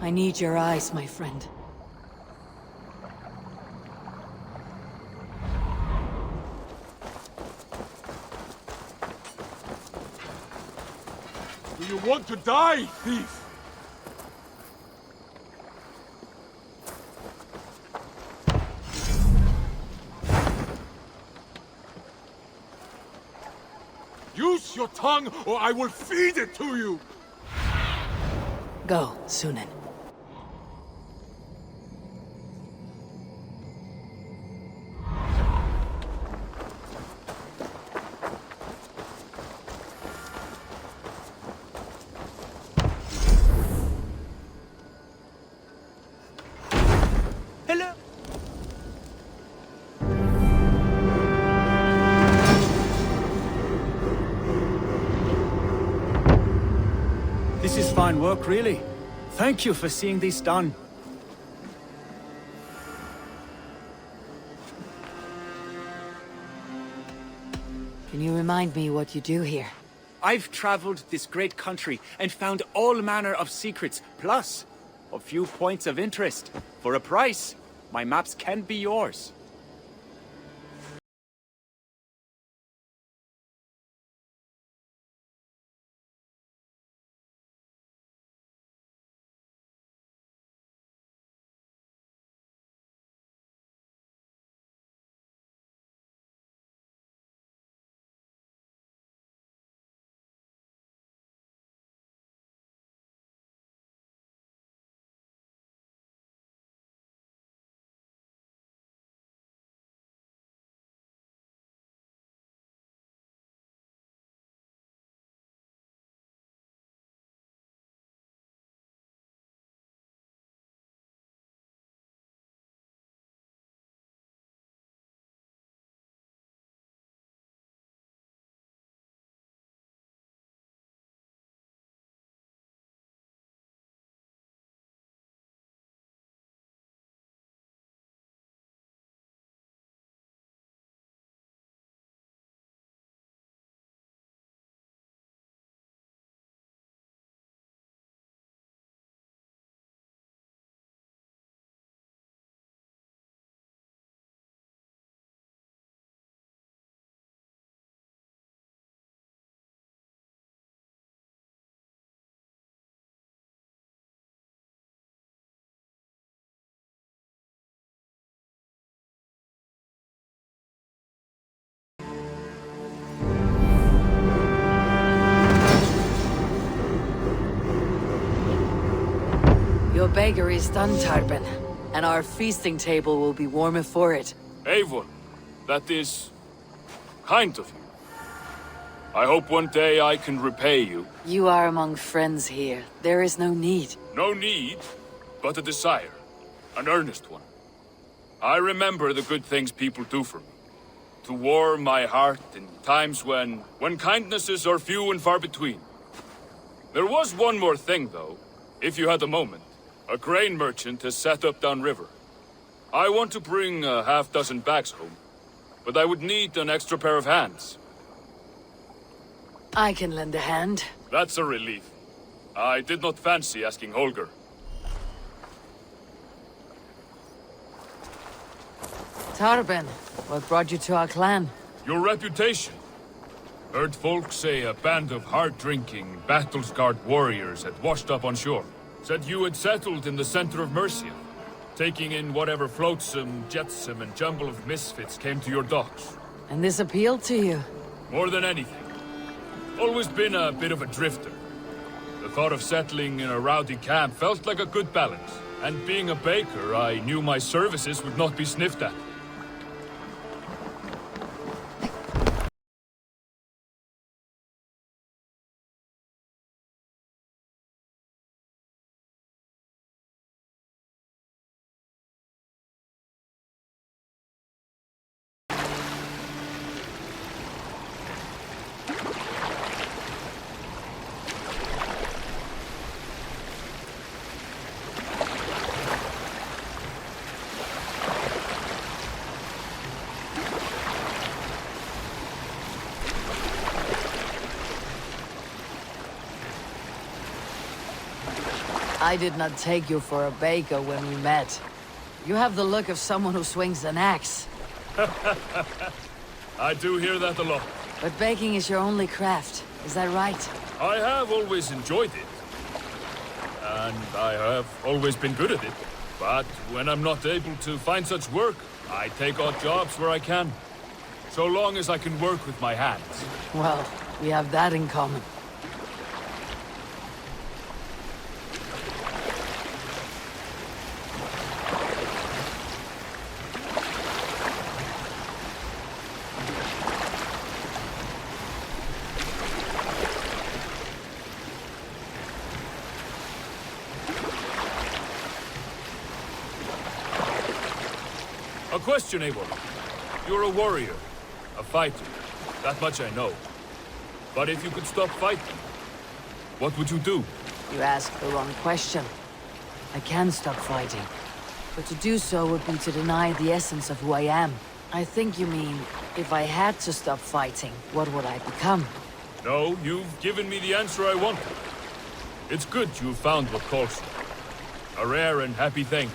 I need your eyes, my friend. Do you want to die, thief? Use your tongue, or I will feed it to you! Go, Sunan. Hello. This is fine work, really. Thank you for seeing this done. Can you remind me what you do here? I've traveled this great country and found all manner of secrets, plus a few points of interest. For a price, my maps can be yours. Your beggar is done, Tarben, and our feasting table will be warmer for it. Eivor, that is kind of you. I hope one day I can repay you. You are among friends here. There is no need. No need, but a desire. An earnest one. I remember the good things people do for me. To warm my heart in times when kindnesses are few and far between. There was one more thing, though, if you had a moment. A grain merchant has set up downriver. I want to bring a half-dozen bags home, but I would need an extra pair of hands. I can lend a hand. That's a relief. I did not fancy asking Holger. Tarben, what brought you to our clan? Your reputation. Heard folk say a band of hard-drinking, battle-scarred warriors had washed up on shore. Said you had settled in the center of Mercia, taking in whatever flotsam, jetsam, and jumble of misfits came to your docks. And this appealed to you? More than anything. Always been a bit of a drifter. The thought of settling in a rowdy camp felt like a good balance. And being a baker, I knew my services would not be sniffed at. I did not take you for a baker when we met. You have the look of someone who swings an axe. I do hear that a lot. But baking is your only craft, is that right? I have always enjoyed it. And I have always been good at it. But when I'm not able to find such work, I take odd jobs where I can. So long as I can work with my hands. Well, we have that in common. A question, Eivor. You're a warrior, a fighter. That much I know. But if you could stop fighting, what would you do? You asked the wrong question. I can stop fighting. But to do so would be to deny the essence of who I am. I think you mean, if I had to stop fighting, what would I become? No, you've given me the answer I wanted. It's good you've found what calls you. A rare and happy thing.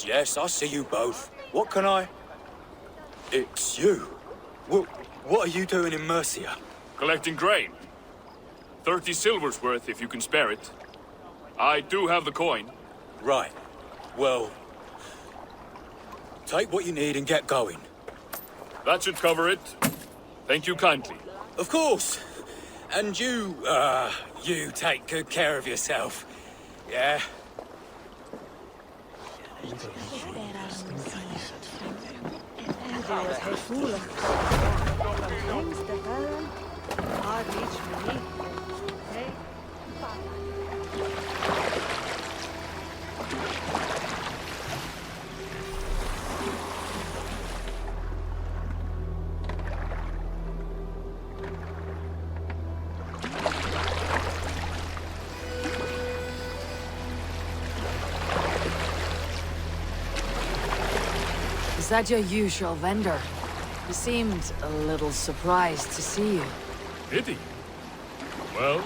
Yes, I see you both. What can I... It's you. What are you doing in Mercia? Collecting grain. 30 silver's worth if you can spare it. I do have the coin. Right. Well... Take what you need and get going. That should cover it. Thank you kindly. Of course. And you take good care of yourself. Yeah? Is that your usual vendor? He seemed a little surprised to see you. Did he? Well,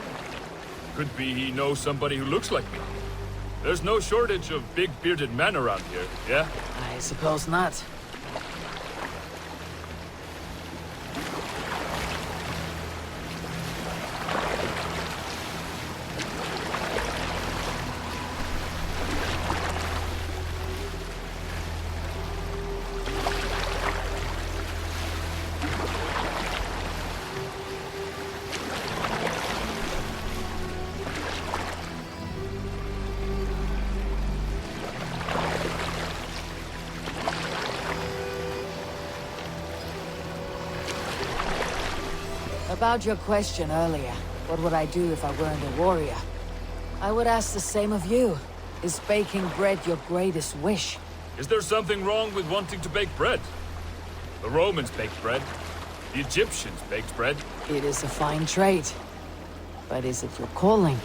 could be he knows somebody who looks like me. There's no shortage of big bearded men around here, yeah? I suppose not. About your question earlier, what would I do if I weren't a warrior? I would ask the same of you. Is baking bread your greatest wish? Is there something wrong with wanting to bake bread? The Romans baked bread. The Egyptians baked bread. It is a fine trade. But is it your calling?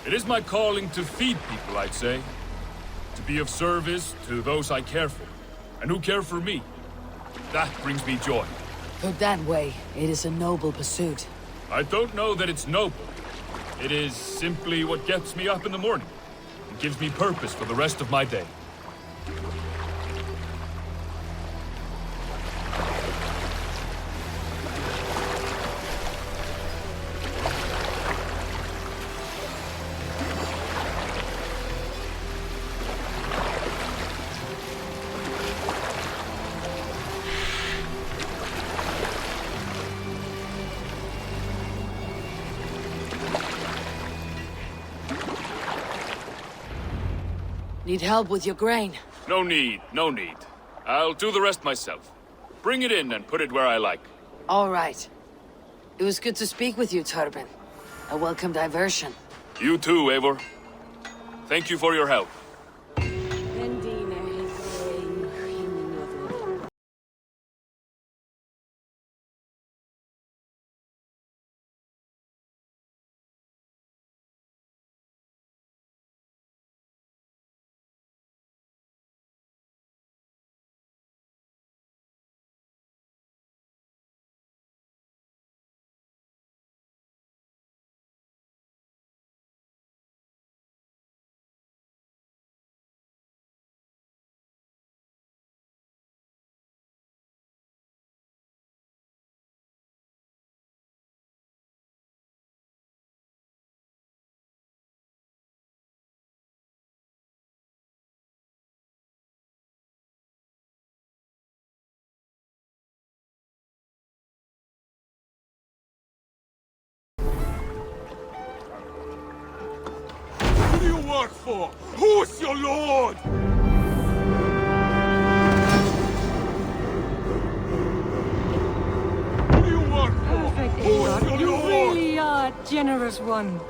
It is my calling to feed people, I'd say. To be of service to those I care for, and who care for me. That brings me joy. Put that way, it is a noble pursuit. I don't know that it's noble. It is simply what gets me up in the morning and gives me purpose for the rest of my day. Need help with your grain? No need, no need. I'll do the rest myself. Bring it in and put it where I like. All right. It was good to speak with you, Turbin. A welcome diversion. You too, Eivor. Thank you for your help. work for? Who's your lord? Who do you work for? Perfect, Who's Eivor. your You lord? really are a generous one.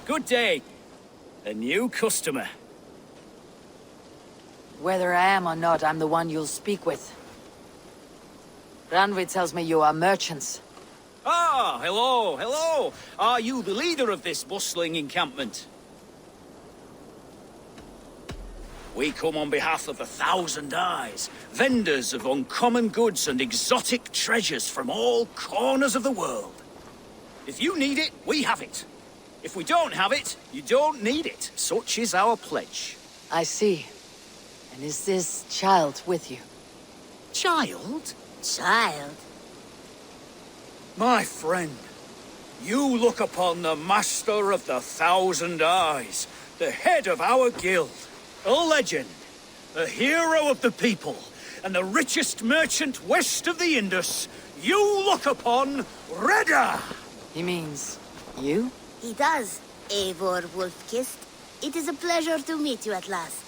Good day. A new customer. Whether I am or not, I'm the one you'll speak with. Ranvi tells me you are merchants. Ah, hello, hello. Are you the leader of this bustling encampment? We come on behalf of 1,000 Eyes, vendors of uncommon goods and exotic treasures from all corners of the world. If you need it, we have it. If we don't have it, you don't need it. Such is our pledge. I see. And is this child with you? Child? Child? My friend, you look upon the master of the 1,000 Eyes, the head of our guild, a legend, a hero of the people, and the richest merchant west of the Indus. You look upon Reda! He means you? He does, Eivor Wolf-Kissed. It is a pleasure to meet you at last.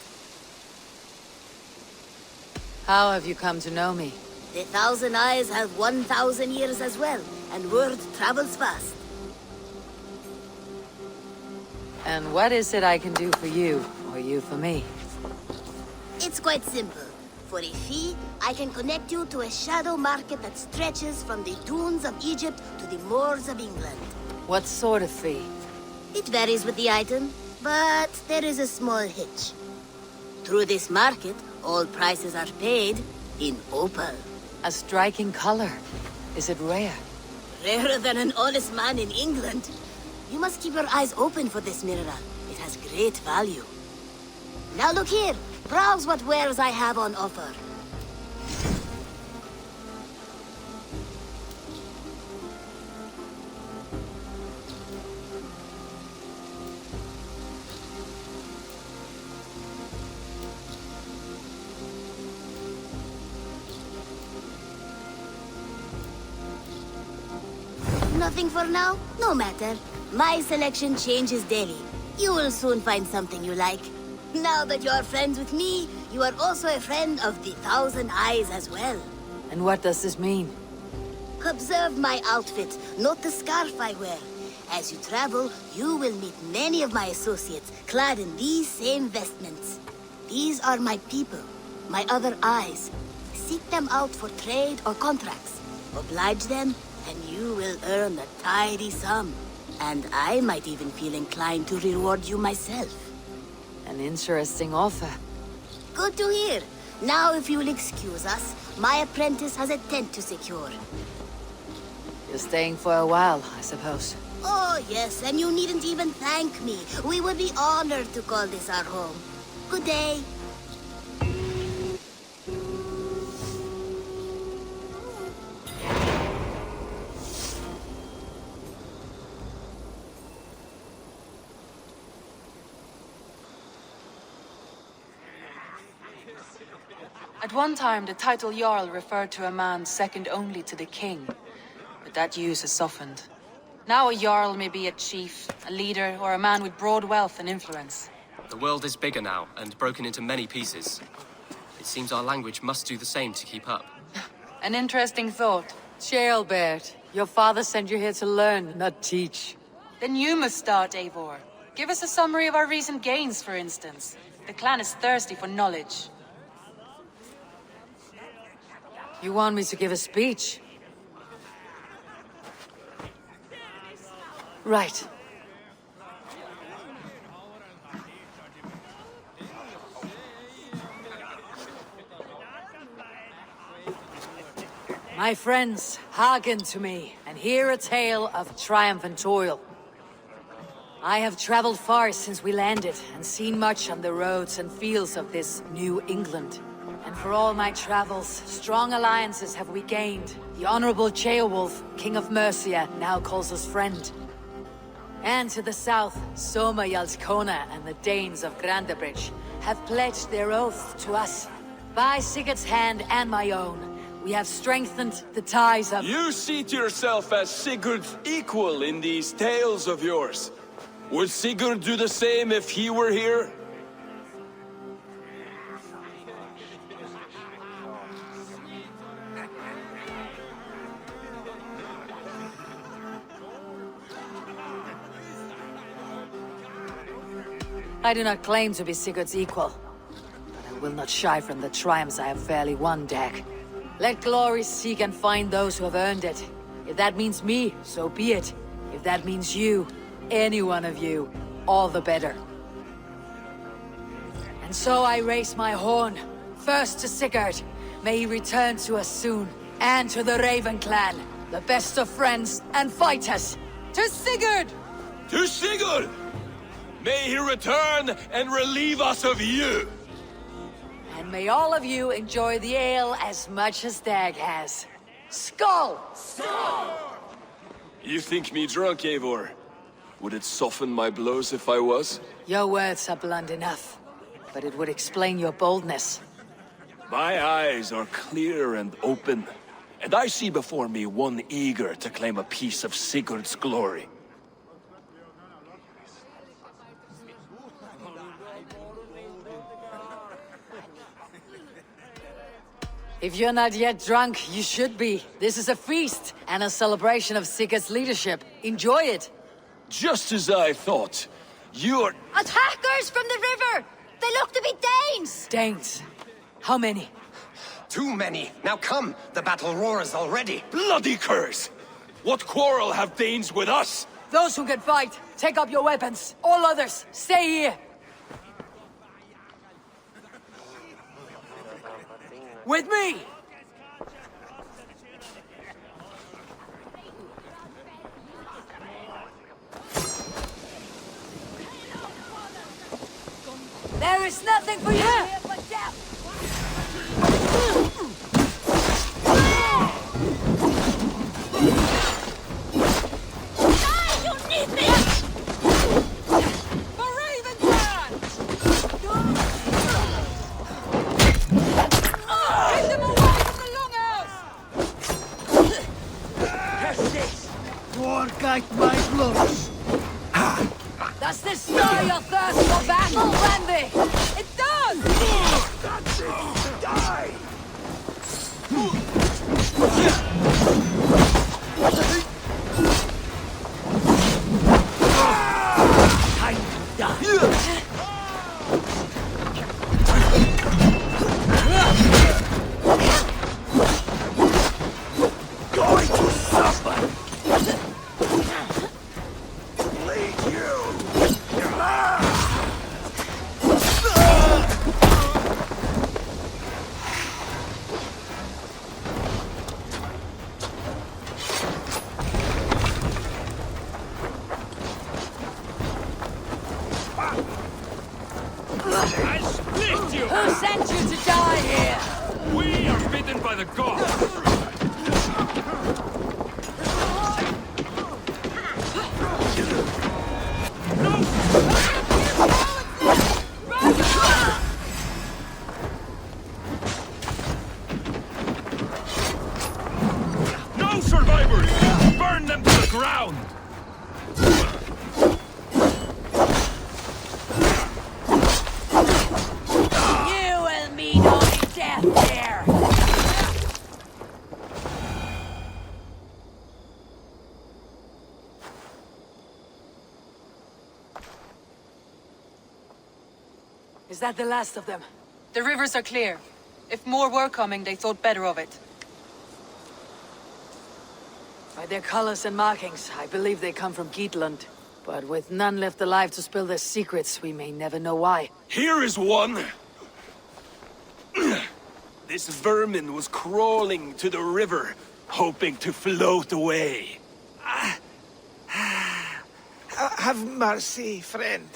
How have you come to know me? The 1,000 Eyes have 1,000 years as well, and word travels fast. And what is it I can do for you, or you for me? It's quite simple. For a fee, I can connect you to a shadow market that stretches from the dunes of Egypt to the moors of England. What sort of fee? It varies with the item, but there is a small hitch. Through this market, all prices are paid in opal. A striking color. Is it rare? Rarer than an honest man in England. You must keep your eyes open for this mineral. It has great value. Now look here. Browse what wares I have on offer. Nothing for now? No matter. My selection changes daily. You will soon find something you like. Now that you're friends with me, you are also a friend of the 1,000 Eyes as well. And what does this mean? Observe my outfit, note the scarf I wear. As you travel, you will meet many of my associates clad in these same vestments. These are my people, my other eyes. Seek them out for trade or contracts. Oblige them, and you will earn a tidy sum. And I might even feel inclined to reward you myself. An interesting offer. Good to hear. Now, if you will excuse us, my apprentice has a tent to secure. You're staying for a while, I suppose. Oh, yes, and you needn't even thank me. We would be honored to call this our home. Good day. At one time, the title Jarl referred to a man second only to the king. But that use has softened. Now a Jarl may be a chief, a leader, or a man with broad wealth and influence. The world is bigger now, and broken into many pieces. It seems our language must do the same to keep up. An interesting thought. Jailbert, your father sent you here to learn, not teach. Then you must start, Eivor. Give us a summary of our recent gains, for instance. The clan is thirsty for knowledge. You want me to give a speech? Right. My friends, hearken to me, and hear a tale of triumph and toil. I have traveled far since we landed, and seen much on the roads and fields of this New England. And for all my travels, strong alliances have we gained. The Honorable Ceolwulf, King of Mercia, now calls us friend. And to the south, Soma Jarlskona and the Danes of Grandebridge have pledged their oath to us. By Sigurd's hand and my own, we have strengthened the ties of— You seat yourself as Sigurd's equal in these tales of yours. Would Sigurd do the same if he were here? I do not claim to be Sigurd's equal, but I will not shy from the triumphs I have fairly won, Dag. Let glory seek and find those who have earned it. If that means me, so be it. If that means you, any one of you, all the better. And so I raise my horn, first to Sigurd. May he return to us soon. And to the Raven clan, the best of friends and fighters. To Sigurd! To Sigurd! May he return and relieve us of you! And may all of you enjoy the ale as much as Dag has. Skull! You think me drunk, Eivor? Would it soften my blows if I was? Your words are blunt enough, but it would explain your boldness. My eyes are clear and open, and I see before me one eager to claim a piece of Sigurd's glory. If you're not yet drunk, you should be. This is a feast and a celebration of Sigurd's leadership. Enjoy it. Just as I thought. You're... Attackers from the river! They look to be Danes! Danes. How many? Too many. Now come, the battle roars already. Bloody curse! What quarrel have Danes with us? Those who can fight, take up your weapons. All others, stay here. With me! There is nothing for you here but death! Die, you need me! For Ravenclan! Get them away from the longhouse! Wargate my blows! Does this stir your thirst for battle, Randy? It does! That's it! Die! Time to die! Going to suffer! Bleed you! I'll split you! Who sent you to die here? We are bidden by the gods! Is that the last of them? The rivers are clear. If more were coming, they thought better of it. By their colors and markings, I believe they come from Geatland. But with none left alive to spill their secrets, we may never know why. Here is one. This vermin was crawling to the river, hoping to float away. Have mercy, friend.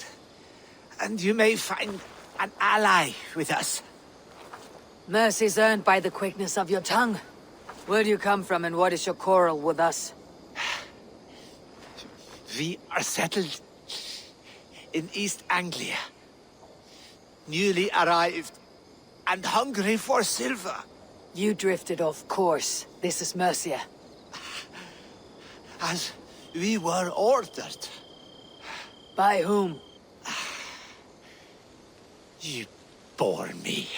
And you may find an ally with us. Mercy's earned by the quickness of your tongue. Where do you come from and what is your quarrel with us? We are settled in East Anglia. Newly arrived and hungry for silver. You drifted off course. This is Mercia. As we were ordered. By whom? You bore me.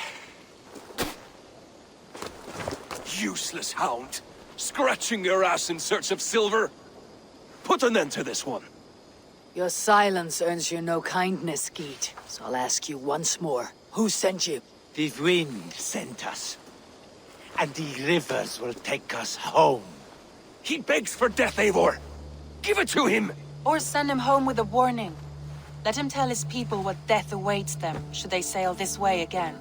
Useless hound. Scratching your ass in search of silver. Put an end to this one. Your silence earns you no kindness, Geet. So I'll ask you once more. Who sent you? The wind sent us. And the rivers will take us home. He begs for death, Eivor. Give it to him. Or send him home with a warning. Let him tell his people what death awaits them, should they sail this way again.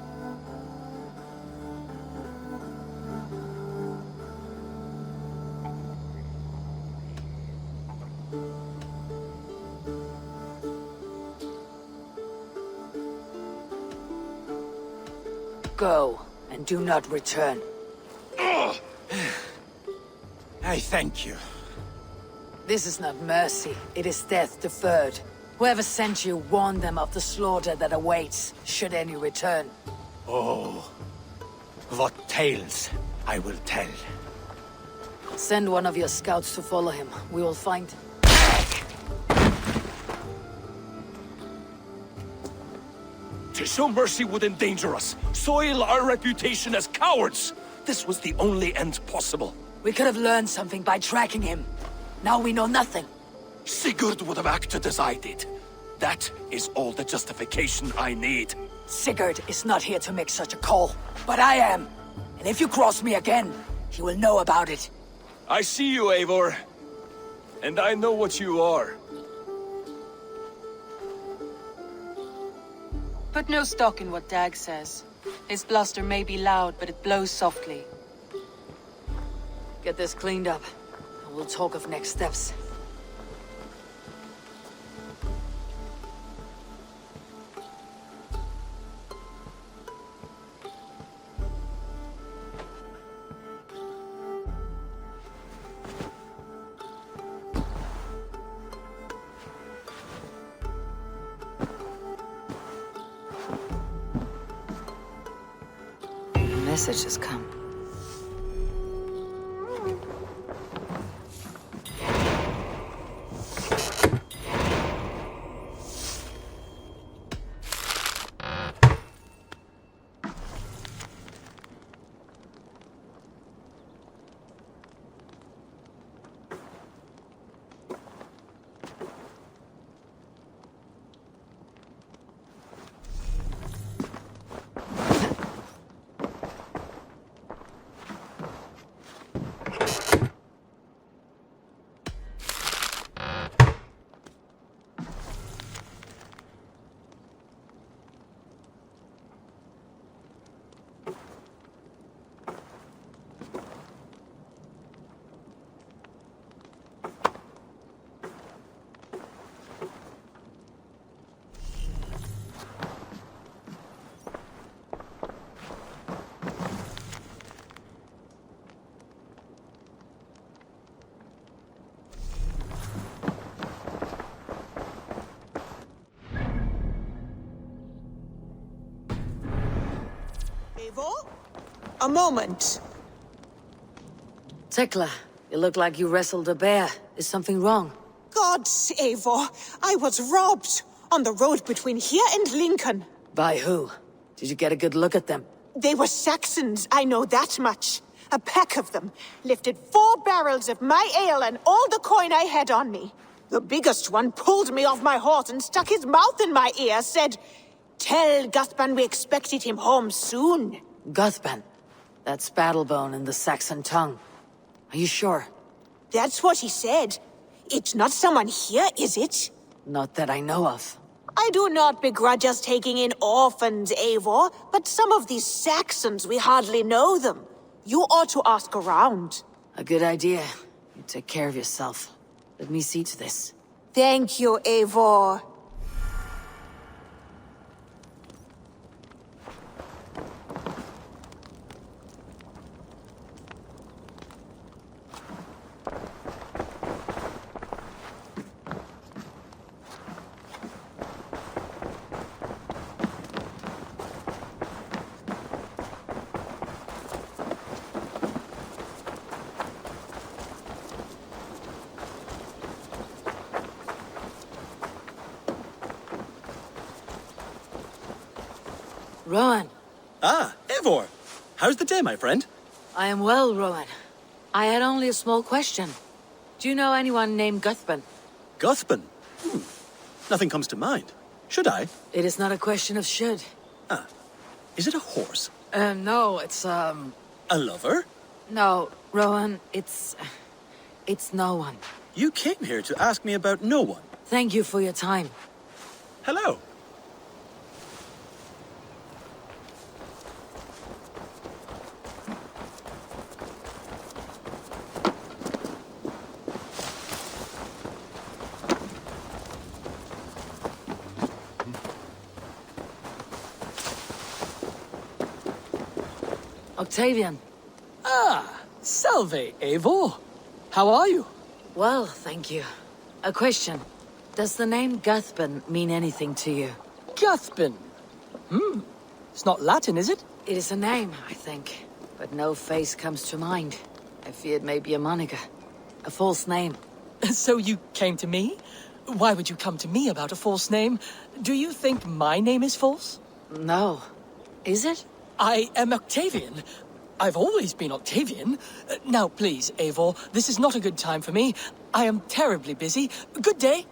Go, and do not return. I thank you. This is not mercy, it is death deferred. Whoever sent you warned them of the slaughter that awaits, should any return. Oh, what tales I will tell. Send one of your scouts to follow him. We will find... To show mercy would endanger us, soil our reputation as cowards. This was the only end possible. We could have learned something by tracking him. Now we know nothing. Sigurd would have acted as I did. That is all the justification I need. Sigurd is not here to make such a call, but I am. And if you cross me again, he will know about it. I see you, Eivor. And I know what you are. Put no stock in what Dag says. His bluster may be loud, but it blows softly. Get this cleaned up, and we'll talk of next steps. Message has come. A moment. Tekla, you look like you wrestled a bear. Is something wrong? Gods, Eivor, I was robbed on the road between here and Lincoln. By who? Did you get a good look at them? They were Saxons, I know that much. A pack of them lifted 4 barrels of my ale and all the coin I had on me. The biggest one pulled me off my horse and stuck his mouth in my ear, said, Tell Guthban we expected him home soon. Guthban. That's Battlebone in the Saxon tongue. Are you sure? That's what he said. It's not someone here, is it? Not that I know of. I do not begrudge us taking in orphans, Eivor, but some of these Saxons, we hardly know them. You ought to ask around. A good idea. You take care of yourself. Let me see to this. Thank you, Eivor. Rowan. Ah, Eivor. How's the day, my friend? I am well, Rowan. I had only a small question. Do you know anyone named Guthban? Guthban? Nothing comes to mind. Should I? It is not a question of should. Ah. Is it a horse? No, it's, A lover? No, Rowan, it's no one. You came here to ask me about no one. Thank you for your time. Hello. Octavian. Ah, salve, Eivor. How are you? Well, thank you. A question. Does the name Guthban mean anything to you? Guthban? It's not Latin, is it? It is a name, I think. But no face comes to mind. I fear it may be a moniker. A false name. So you came to me? Why would you come to me about a false name? Do you think my name is false? No. Is it? I am Octavian. I've always been Octavian. Now, please, Eivor, this is not a good time for me. I am terribly busy. Good day.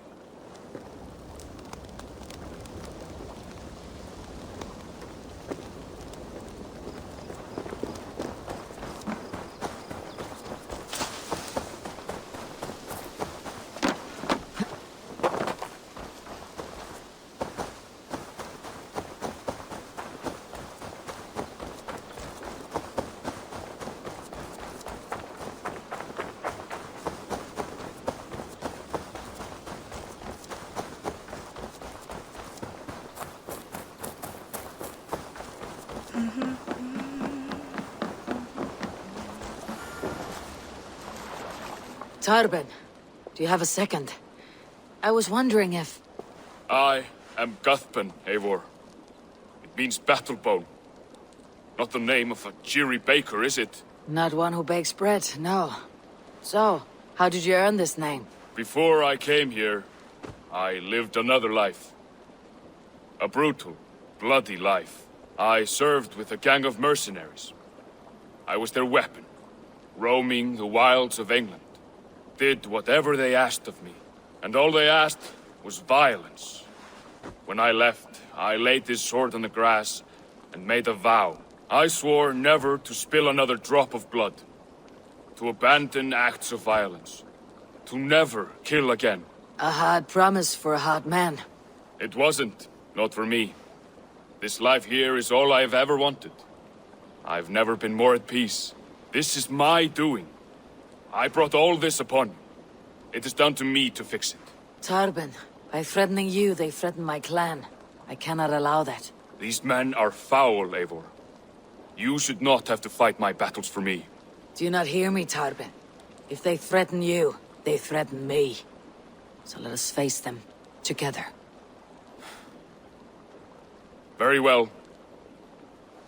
Tarben, do you have a second? I was wondering if... I am Guthban, Eivor. It means Battlebone. Not the name of a cheery baker, is it? Not one who bakes bread, no. So, how did you earn this name? Before I came here, I lived another life. A brutal, bloody life. I served with a gang of mercenaries. I was their weapon, roaming the wilds of England. Did whatever they asked of me, and all they asked was violence. When I left, I laid this sword on the grass and made a vow. I swore never to spill another drop of blood, to abandon acts of violence, to never kill again. A hard promise for a hard man. It wasn't, not for me. This life here is all I've ever wanted. I've never been more at peace. This is my doing. I brought all this upon you. It is down to me to fix it. Tarben, by threatening you, they threaten my clan. I cannot allow that. These men are foul, Eivor. You should not have to fight my battles for me. Do you not hear me, Tarben? If they threaten you, they threaten me. So let us face them, together. Very well.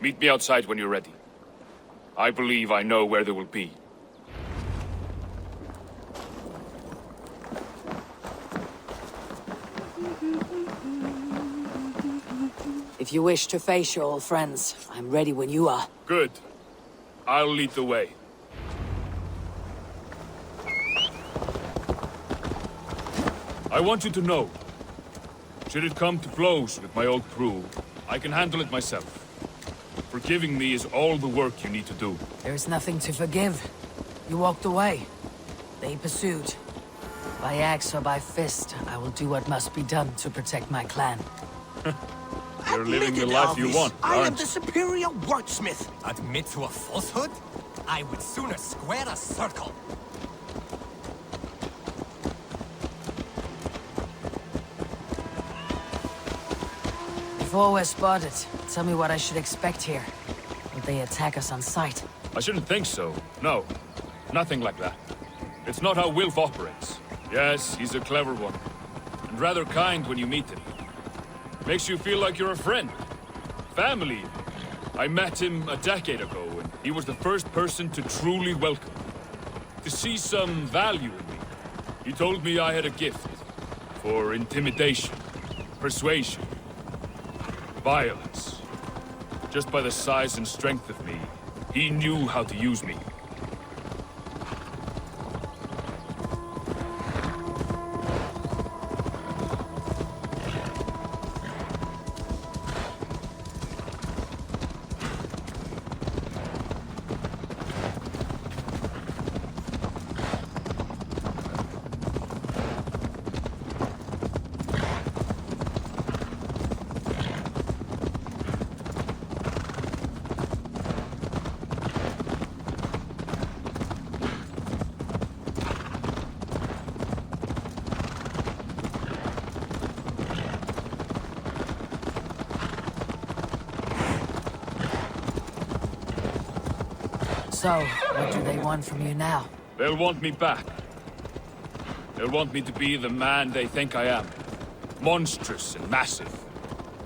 Meet me outside when you're ready. I believe I know where they will be. If you wish to face your old friends, I'm ready when you are. Good. I'll lead the way. I want you to know, Should it come to blows with my old crew, I can handle it myself. Forgiving me is all the work you need to do. There's nothing to forgive. You walked away. They pursued. By axe or by fist, I will do what must be done to protect my clan. You're living the life you want, I am aren't the you? superior wordsmith. Admit to a falsehood? I would sooner square a circle. Before we're spotted, tell me what I should expect here. Will they attack us on sight? I shouldn't think so. No. Nothing like that. It's not how Wilf operates. Yes, he's a clever one. And rather kind when you meet him. Makes you feel like you're a friend. Family. I met him a decade ago, and he was the first person to truly welcome me. To see some value in me. He told me I had a gift. For intimidation. Persuasion. Violence. Just by the size and strength of me, he knew how to use me. So, what do they want from you now? They'll want me back. They'll want me to be the man they think I am. Monstrous and massive.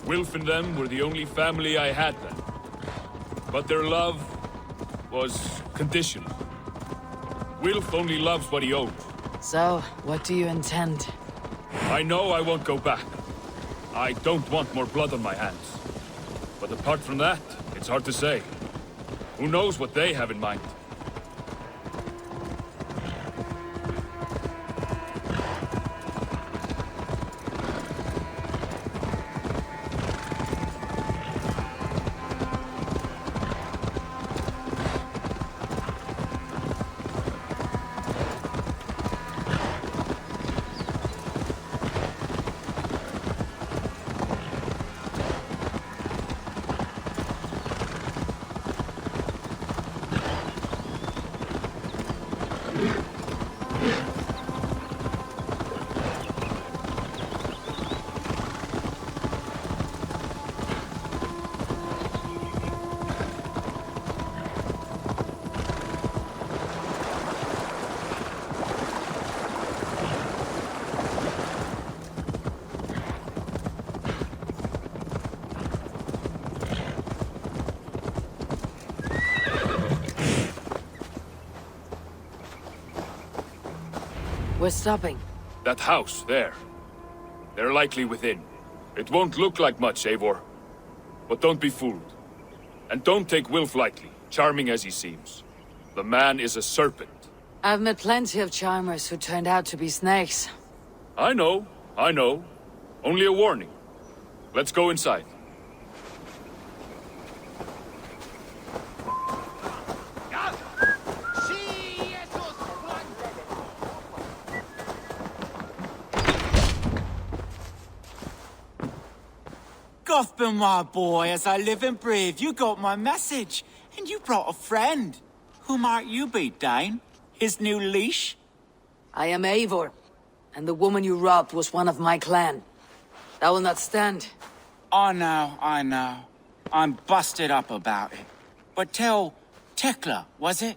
Wilf and them were the only family I had then. But their love was conditional. Wilf only loves what he owns. So, what do you intend? I know I won't go back. I don't want more blood on my hands. But apart from that, it's hard to say. Who knows what they have in mind? We're stopping. That house, there. They're likely within. It won't look like much, Eivor. But don't be fooled. And don't take Wilf lightly, charming as he seems. The man is a serpent. I've met plenty of charmers who turned out to be snakes. I know. Only a warning. Let's go inside. Gothbin, my boy, as I live and breathe, you got my message. And you brought a friend. Who might you be, Dane? His new leash? I am Eivor, and the woman you robbed was one of my clan. That will not stand. I know. I'm busted up about it. But tell Tekla, was it?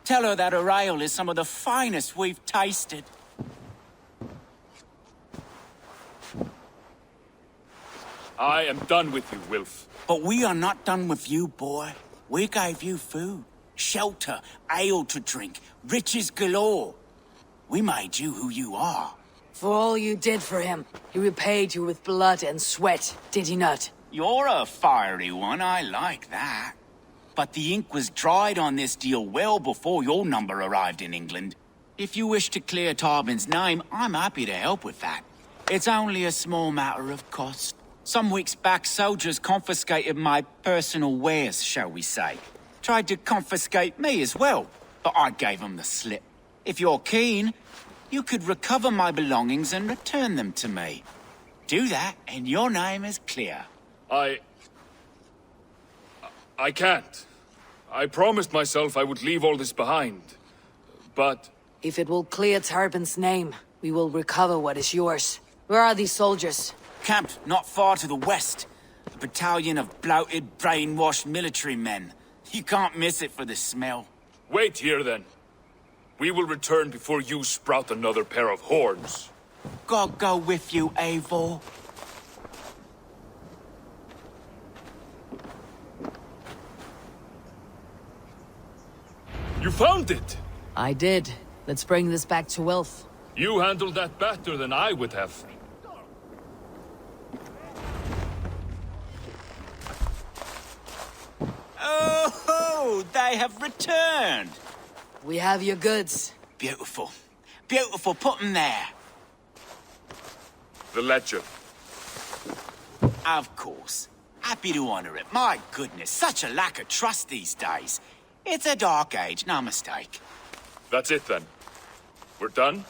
Tell her that her ale is some of the finest we've tasted. I am done with you, Wilf. But we are not done with you, boy. We gave you food, shelter, ale to drink, riches galore. We made you who you are. For all you did for him, he repaid you with blood and sweat, did he not? You're a fiery one, I like that. But the ink was dried on this deal well before your number arrived in England. If you wish to clear Tarbin's name, I'm happy to help with that. It's only a small matter of cost. Some weeks back, soldiers confiscated my personal wares, shall we say. Tried to confiscate me as well, but I gave them the slip. If you're keen, you could recover my belongings and return them to me. Do that, and your name is clear. I can't. I promised myself I would leave all this behind. But... If it will clear Turbin's name, we will recover what is yours. Where are these soldiers? Camped not far to the west. A battalion of bloated, brainwashed military men. You can't miss it for the smell. Wait here, then. We will return before you sprout another pair of horns. God go with you, Eivor. You found it! I did. Let's bring this back to Welf. You handled that better than I would have. Oh, they have returned! We have your goods. Beautiful. Beautiful, put them there. The ledger. Of course. Happy to honor it. My goodness, such a lack of trust these days. It's a dark age, no mistake. That's it, then. We're done?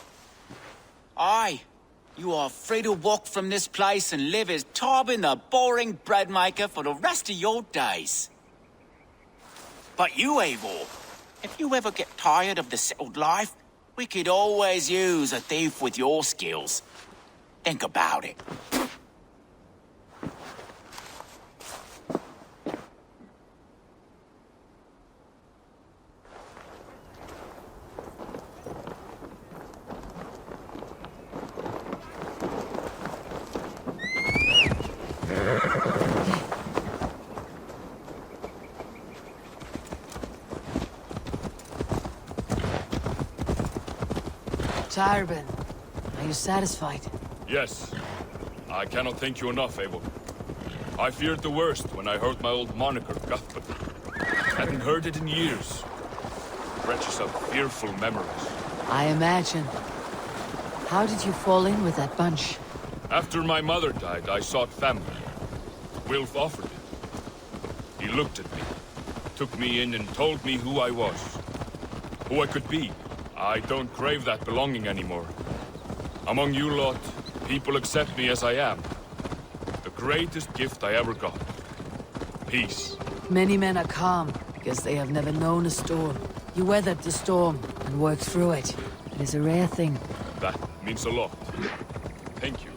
Aye. You are free to walk from this place and live as Tobin the boring bread maker for the rest of your days. But you, Eivor, if you ever get tired of the settled life, we could always use a thief with your skills. Think about it. Turbin, are you satisfied? Yes. I cannot thank you enough, Eivor. I feared the worst when I heard my old moniker, Guthbert. Hadn't heard it in years. Wrenches up fearful memories. I imagine. How did you fall in with that bunch? After my mother died, I sought family. Wilf offered it. He looked at me, took me in and told me who I was. Who I could be. I don't crave that belonging anymore. Among you lot, people accept me as I am. The greatest gift I ever got. Peace. Many men are calm because they have never known a storm. You weathered the storm and worked through it. It is a rare thing. That means a lot. Thank you.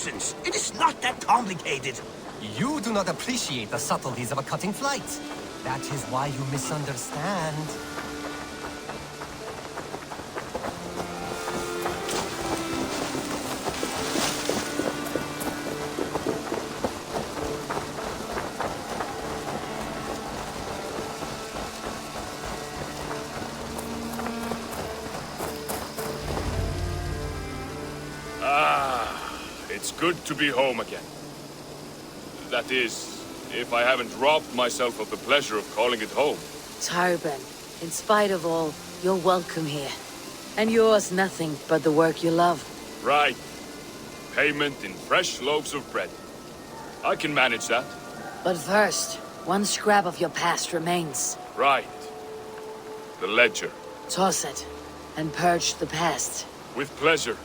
nonsense. It is not that complicated. You do not appreciate the subtleties of a cutting flight. That is why you misunderstand. It's good to be home again. That is, if I haven't robbed myself of the pleasure of calling it home. Tarben, in spite of all, you're welcome here. And yours nothing but the work you love. Right. Payment in fresh loaves of bread. I can manage that. But first, one scrap of your past remains. Right. The ledger. Toss it, and purge the past. With pleasure.